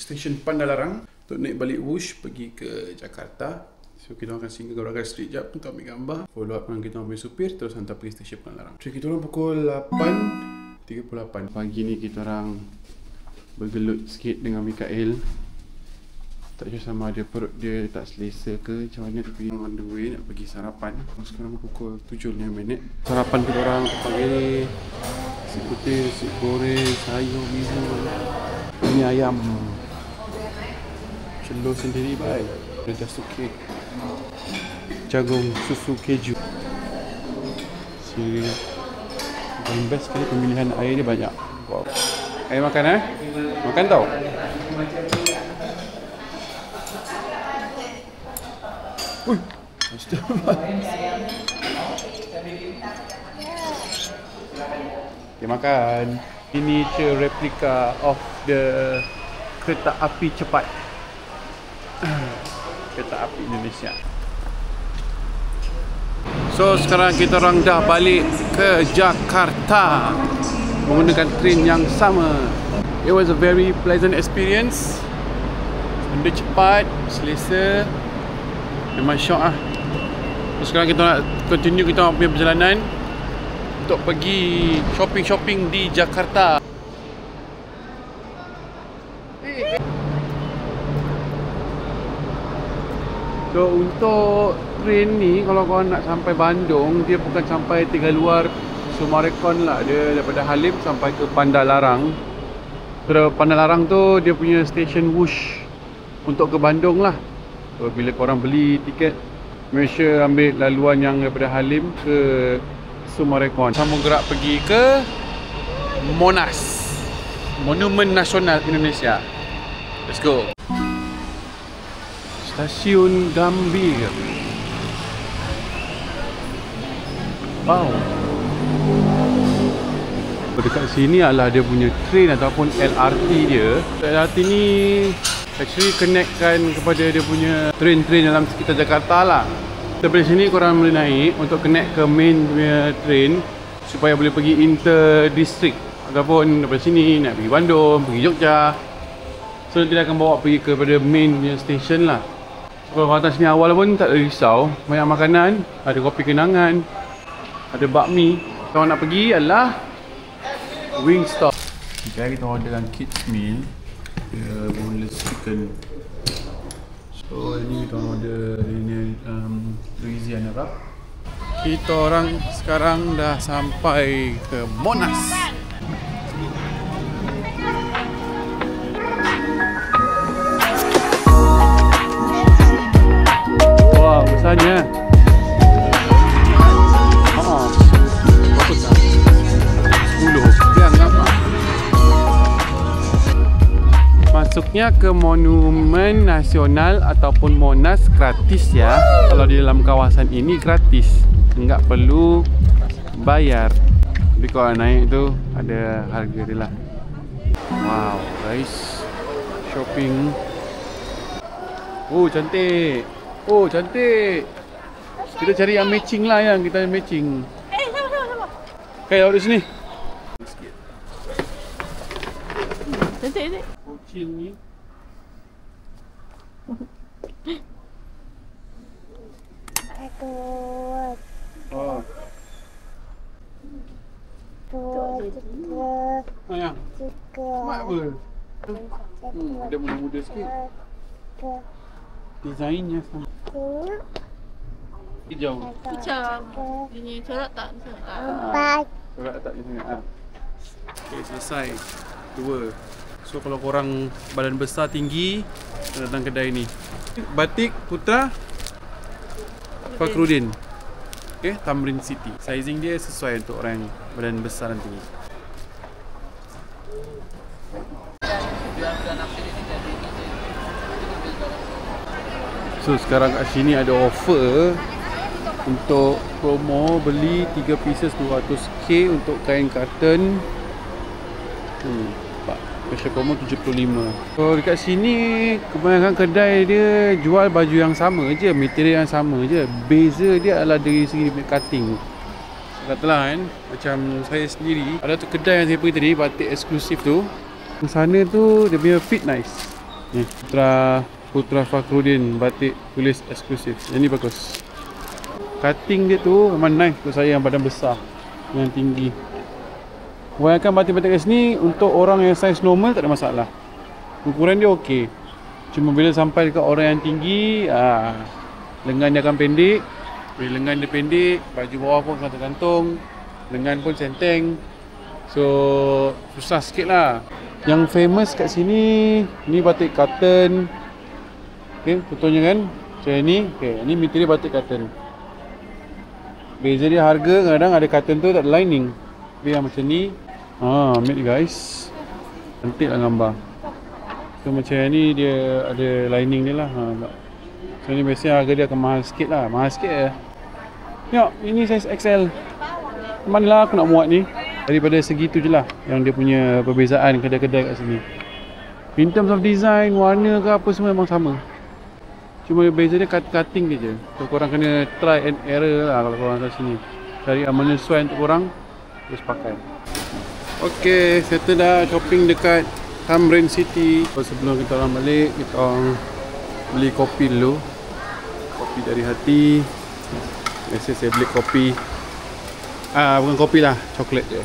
stesen Pandalarang untuk naik balik Wush pergi ke Jakarta. So kita akan singgah Gora Guys Street jap untuk ambil gambar, follow up dengan kita ambil supir, terus hantar pergi stesen Pandalarang. So kita orang pukul 8.38 pagi ni kita orang bergelut sikit dengan Mikael. Tak sure sama ada perut dia tak selesa ke macam mana, tapi on the way nak pergi sarapan. Sekarang pukul 7.5. Sarapan kita orang pagi nasi putih, nasi goreng, sayur, bihun. Ini ayam. Celur sendiri baik. Ada suki jagung susu keju. Cereal. Paling best sekali pemilihan air dia banyak. Wow. Air makan Makan tau. Ui, okay, makan. Miniature replica of the kereta api cepat. Kereta api Indonesia. So sekarang kita orang dah balik ke Jakarta menggunakan train yang sama. It was a very pleasant experience. Benda cepat, selesa. Memang syok lah. So, sekarang kita nak continue kita punya perjalanan untuk pergi shopping-shopping di Jakarta. So untuk train ni, kalau korang nak sampai Bandung, dia bukan sampai Tegaluar Sumarekon lah. Dia daripada Halim sampai ke Pandalarang. So Pandalarang tu dia punya stesen Wush untuk ke Bandung lah. So, bila korang beli tiket, make sure ambil laluan yang daripada Halim ke Sumarekon. Sambung gerak pergi ke Monas, Monumen Nasional Indonesia. Let's go. Stasiun Gambir. Wow. Dekat sini adalah dia punya train ataupun LRT dia. LRT ni actually connectkan kepada dia punya train-train dalam sekitar Jakarta lah. Dari sini korang boleh naik untuk connect ke main punya train supaya boleh pergi inter-district, ataupun daripada sini nak pergi Bandung, pergi Jogja. So nanti dia akan bawa pergi kepada main punya station lah. So, kalau korang datang sini awal pun tak ada risau. Banyak makanan, ada kopi kenangan, ada bakmi. Kalau nak pergi adalah Wingstop. Sekarang kita orderkan kids meal, boneless chicken. So ini kita order ini Louisiana wrap. Kita orang sekarang dah sampai ke Monas. Wow, besarnya. Berapa tak? 10. Yang apa? Masuknya ke Monumen Nasional ataupun Monas gratis ya. Kalau di dalam kawasan ini gratis, enggak perlu bayar. Tapi kalau naik tu ada harga dia lah. Wow guys, shopping. Oh cantik. Oh cantik. Kita cari yang matching lah, yang kita matching. Sama. Okay, awak di sini. Cantik. Kucing ni. Oh. Ayang. Mak apa? Dia muda-muda sikit. Desainnya sama. Hijau. Ini corak tak? Corak tak ni sangat. Okay, selesai. 2. So kalau korang badan besar tinggi, datang kedai ni. Batik Putra Fakhrudin. Okay, Tamrin City. Sizing dia sesuai untuk orang yang badan besar dan tinggi. So sekarang kat sini ada offer untuk promo beli 3 pieces 200k untuk kain karton. Special promo 75. So dekat sini kebanyakan kedai dia jual baju yang sama je, material yang sama je. Beza dia adalah dari segi cutting. Katalah kan, macam saya sendiri ada tu kedai yang saya pergi tadi, batik eksklusif tu. Di sana tu dia punya fit nice. Ni Putra Fakhruddin batik tulis eksklusif. Yang ni bagus. Cutting dia tu memang nice untuk saya yang badan besar, yang tinggi. Kebanyakan batik-batik kat sini untuk orang yang saiz normal tak ada masalah. Ukuran dia okey. Cuma bila sampai dekat orang yang tinggi, lengan dia akan pendek. Bila lengan dia pendek, baju bawah pun akan tergantung, lengan pun centeng. So susah sikit lah. Yang famous kat sini ni batik cotton. Okay, contohnya kan macam ni. Okay, ni material batik cotton. Beza dia harga, kadang ada cotton tu tak ada lining. Tapi yang macam ni, ambil guys. Cantik lah gambar. So macam ni dia ada lining dia lah. So ni biasanya harga dia akan mahal sikit lah. Mahal sikit je. Tengok, ini size XL. Mana lah aku nak muat ni. Daripada segitu je lah yang dia punya perbezaan kedai-kedai kat sini. In terms of design, warna ke apa semua memang sama. Cuma beza dia cutting je. So korang kena try and error lah kalau korang kat sini. Cari mana sesuai untuk korang, terus pakai. Ok, settle dah shopping dekat Tamrin City. So, sebelum kita orang balik, kita orang beli kopi dulu. Kopi dari hati. Biasa saya beli kopi, bukan kopi lah, coklat je.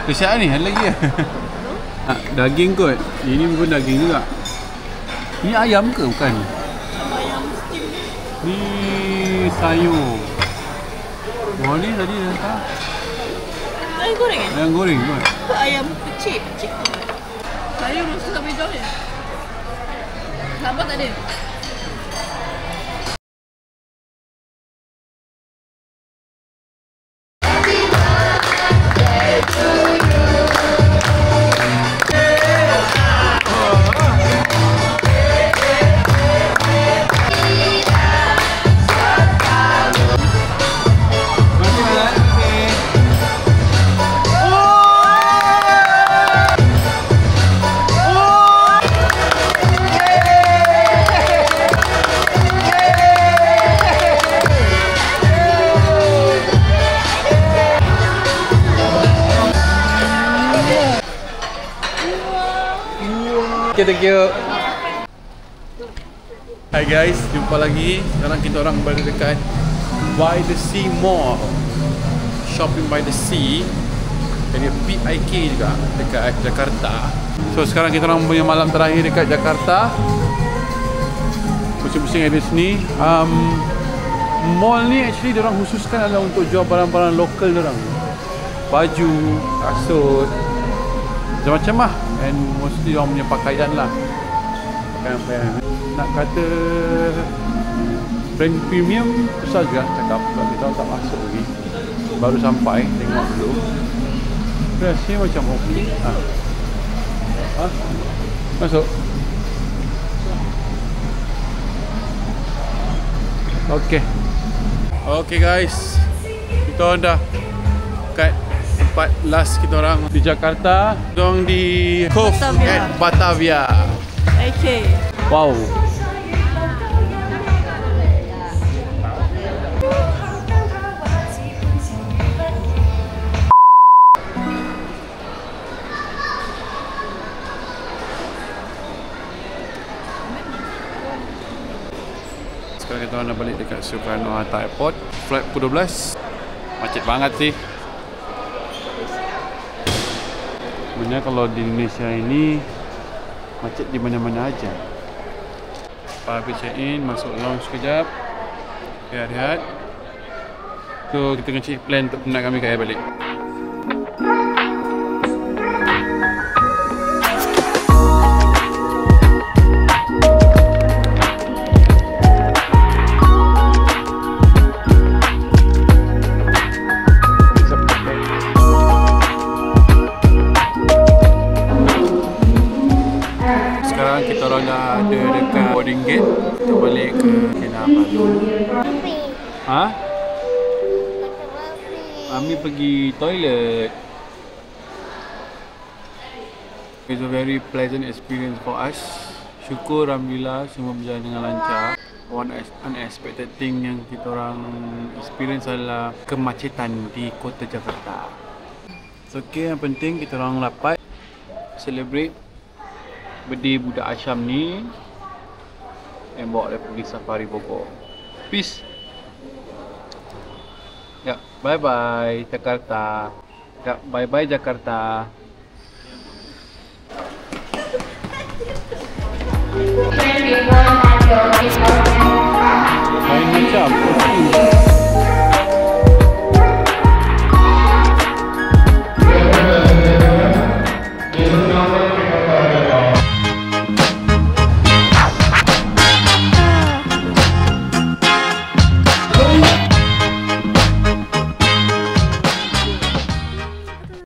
Kesiaan ni, ada lagi ya? Daging kot. Ini pun daging juga. Ini ayam ke bukan? Ayam steam. Ni sayur. Wah ni tadi dah tak? Ayam goreng kan? Ayam goreng kot. Ayam kecil. Sayur rosak sampai jauh je. Sambal tak ada? Okay, thank you. Hi guys, jumpa lagi. Sekarang kita orang berada dekat By the Sea Mall, Shopping by the Sea. Jadi PIK juga dekat Jakarta. So sekarang kita orang punya malam terakhir dekat Jakarta. Pusing-pusing ada sini. Mall ni actually diorang khususkan adalah untuk jual barang-barang lokal diorang. Baju, kasut, macam-macam lah. And mostly orang punya pakaian lah. Pakaian-pakaian. Nak kata brand premium, susah juga cakap sebab kita tak masuk lagi. Baru sampai, tengok dulu. Rasanya macam okey. Masuk. Okay. Okay guys, kita orang dah kat tempat last kita orang di Jakarta. Kita orang di Cove at Batavia. Okay. Wow. Sekarang kita orang dah balik dekat Soekarno-Hatta Airport. Flight pukul 12. Macet banget sih. Sebenarnya kalau di Indonesia ini macet di mana-mana aja. Habis check in, masuk lounge sekejap. Rehat-rehat. So kita kena cek plan untuk penat kami kaya balik. Boarding gate, kita balik ke Kinabalu. Ha? Mami pergi toilet. It's a very pleasant experience for us. Syukur Alhamdulillah semua berjalan dengan lancar. One unexpected thing yang kita orang experience adalah kemacetan di kota Jakarta. So okay, yang penting kita orang dapat celebrate birthday budak Asyam ni dan bawa dia pergi safari Bogor. Peace. Ya, bye bye Jakarta. Ya, bye bye Jakarta.